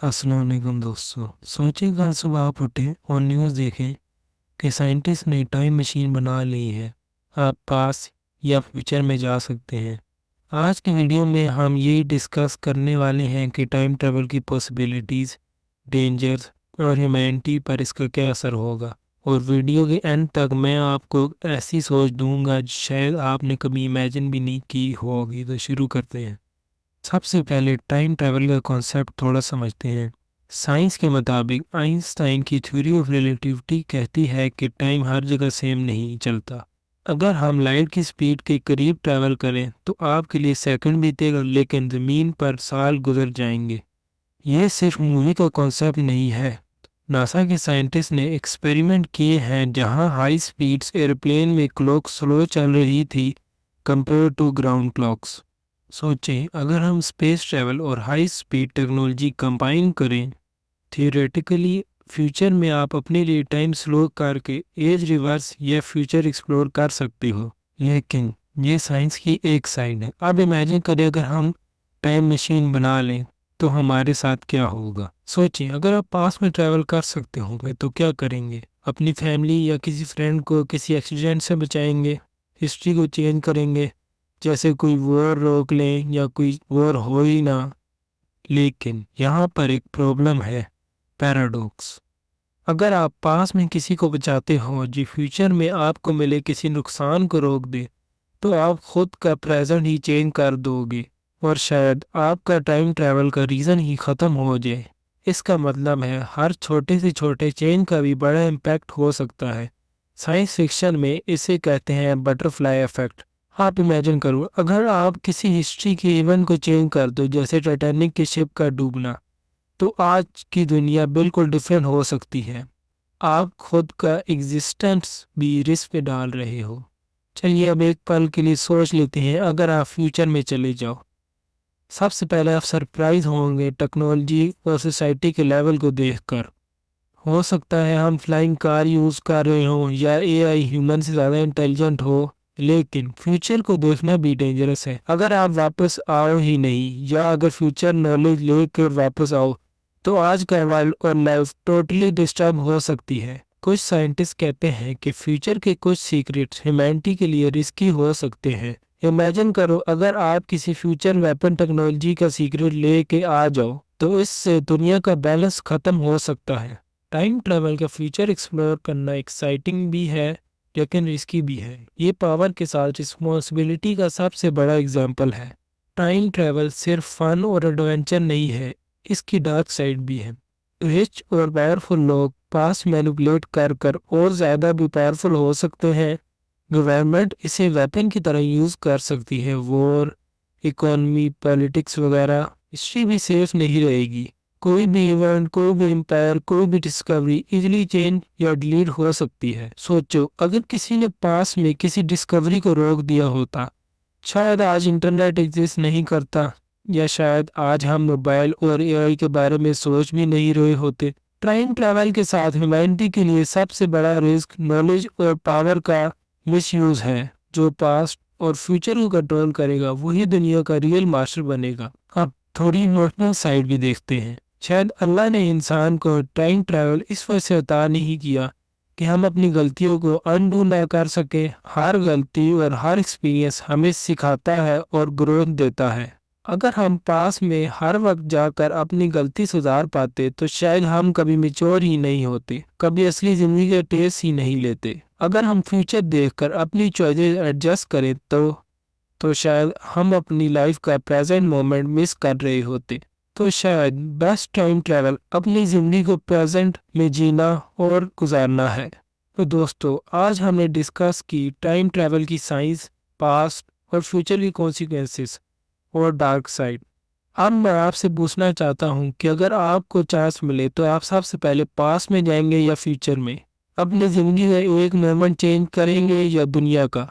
अस्सलाम वालेकुम दोस्तों। सोचें कल सुबह आप उठें और न्यूज़ देखें कि साइंटिस्ट ने टाइम मशीन बना ली है। आप पास या फ्यूचर में जा सकते हैं। आज की वीडियो में हम यही डिस्कस करने वाले हैं कि टाइम ट्रैवल की पॉसिबिलिटीज़, डेंजर्स और ह्यूमैनिटी पर इसका क्या असर होगा। और वीडियो के एंड तक मैं आपको ऐसी सोच दूंगा जो शायद आपने कभी इमेजिन भी नहीं की होगी। तो शुरू करते हैं। सबसे पहले टाइम ट्रैवल का कॉन्सेप्ट थोड़ा समझते हैं। साइंस के मुताबिक आइंस्टाइन की थ्योरी ऑफ रिलेटिविटी कहती है कि टाइम हर जगह सेम नहीं चलता। अगर हम लाइट की स्पीड के करीब ट्रैवल करें तो आपके लिए सेकंड बीतेगा, लेकिन ज़मीन पर साल गुजर जाएंगे। यह सिर्फ मूवी का कॉन्सेप्ट नहीं है। नासा के साइंटिस्ट ने एक्सपेरिमेंट किए हैं जहां हाई स्पीड्स एयरप्लेन में क्लॉक स्लो चल रही थी कंपेयर टू ग्राउंड क्लॉक्स। सोचें, अगर हम स्पेस ट्रैवल और हाई स्पीड टेक्नोलॉजी कंबाइन करें, थियोरेटिकली फ्यूचर में आप अपने लिए टाइम स्लो करके एज रिवर्स या फ्यूचर एक्सप्लोर कर सकते हो। लेकिन ये साइंस की एक साइड है। अब इमेजिन करें अगर हम टाइम मशीन बना लें तो हमारे साथ क्या होगा। सोचें, अगर आप पास में ट्रैवल कर सकते होंगे तो क्या करेंगे। अपनी फैमिली या किसी फ्रेंड को किसी एक्सीडेंट से बचाएंगे, हिस्ट्री को चेंज करेंगे, जैसे कोई वॉर रोक लें या कोई वॉर हो ही ना। लेकिन यहाँ पर एक प्रॉब्लम है, पैराडॉक्स। अगर आप पास में किसी को बचाते हो जो फ्यूचर में आपको मिले किसी नुकसान को रोक दे, तो आप खुद का प्रेजेंट ही चेंज कर दोगे और शायद आपका टाइम ट्रैवल का रीज़न ही ख़त्म हो जाए। इसका मतलब है हर छोटे से छोटे चेंज का भी बड़ा इम्पैक्ट हो सकता है। साइंस फिक्शन में इसे कहते हैं बटरफ्लाई इफेक्ट। आप इमेजिन करो, अगर आप किसी हिस्ट्री के इवेंट को चेंज कर दो, जैसे टाइटैनिक की शिप का डूबना, तो आज की दुनिया बिल्कुल डिफरेंट हो सकती है। आप खुद का एग्जिस्टेंस भी रिस्क पे डाल रहे हो। चलिए अब एक पल के लिए सोच लेते हैं, अगर आप फ्यूचर में चले जाओ। सबसे पहले आप सरप्राइज होंगे टेक्नोलॉजी और सोसाइटी के लेवल को देखकर। हो सकता है हम फ्लाइंग कार यूज़ कर रहे हों या एआई ह्यूमन से ज़्यादा इंटेलिजेंट हो। लेकिन फ्यूचर को देखना भी डेंजरस है। अगर आप वापस आओ ही नहीं या अगर फ्यूचर नॉलेज लेकर वापस आओ तो आज का वर्ल्ड और लाइफ टोटली डिस्टर्ब हो सकती है। कुछ साइंटिस्ट कहते हैं कि फ्यूचर के कुछ सीक्रेट्स ह्यूमैनिटी के लिए रिस्की हो सकते हैं। इमेजिन करो, अगर आप किसी फ्यूचर वेपन टेक्नोलॉजी का सीक्रेट लेके आ जाओ तो इससे दुनिया का बैलेंस ख़त्म हो सकता है। टाइम ट्रैवल का फ्यूचर एक्सप्लोर करना एक्साइटिंग भी है लेकिन रिस्की भी है। ये पावर के साथ रिस्पॉन्सिबिलिटी का सबसे बड़ा एग्जाम्पल है। टाइम ट्रैवल सिर्फ फन और एडवेंचर नहीं है, इसकी डार्क साइड भी है। रिच और पावरफुल लोग पास मैनिपुलेट कर कर और ज़्यादा भी पावरफुल हो सकते हैं। गवर्नमेंट इसे वेपन की तरह यूज़ कर सकती है। वॉर, इकोनॉमी, पॉलिटिक्स वगैरह, हिस्ट्री भी सेफ नहीं रहेगी। कोई भी इवेंट, कोई भी एम्पायर, कोई भी डिस्कवरी इजीली चेंज या डिलीट हो सकती है। सोचो, अगर किसी ने पास में किसी डिस्कवरी को रोक दिया होता, शायद आज इंटरनेट एग्जिस्ट नहीं करता, या शायद आज हम मोबाइल और एआई के बारे में सोच भी नहीं रहे होते। टाइम ट्रैवल के साथ ह्यूमैनिटी के लिए सबसे बड़ा रिस्क नॉलेज और पावर का मिसयूज है। जो पास्ट और फ्यूचर को कंट्रोल करेगा वही दुनिया का रियल मास्टर बनेगा। अब थोड़ी इमोशनल साइड भी देखते हैं। शायद अल्लाह ने इंसान को टाइम ट्रैवल इस वजह से अता नहीं किया कि हम अपनी गलतियों को अनडू न कर सके। हर गलती और हर एक्सपीरियंस हमें सिखाता है और ग्रोथ देता है। अगर हम पास में हर वक्त जाकर अपनी गलती सुधार पाते तो शायद हम कभी मैच्योर ही नहीं होते, कभी असली जिंदगी का टेस्ट ही नहीं लेते। अगर हम फ्यूचर देखकर अपनी चॉइसेस एडजस्ट करें तो शायद हम अपनी लाइफ का प्रेजेंट मोमेंट मिस कर रहे होते। तो शायद बेस्ट टाइम ट्रैवल अपनी ज़िंदगी को प्रेजेंट में जीना और गुजारना है। तो दोस्तों, आज हमने डिस्कस की टाइम ट्रैवल की साइंस, पास्ट और फ्यूचर की कॉन्सिक्वेंसेस और डार्क साइड। अब मैं आपसे पूछना चाहता हूँ कि अगर आपको चांस मिले तो आप सबसे पहले पास्ट में जाएंगे या फ्यूचर में। अपनी ज़िंदगी का एक मोमेंट चेंज करेंगे या दुनिया का।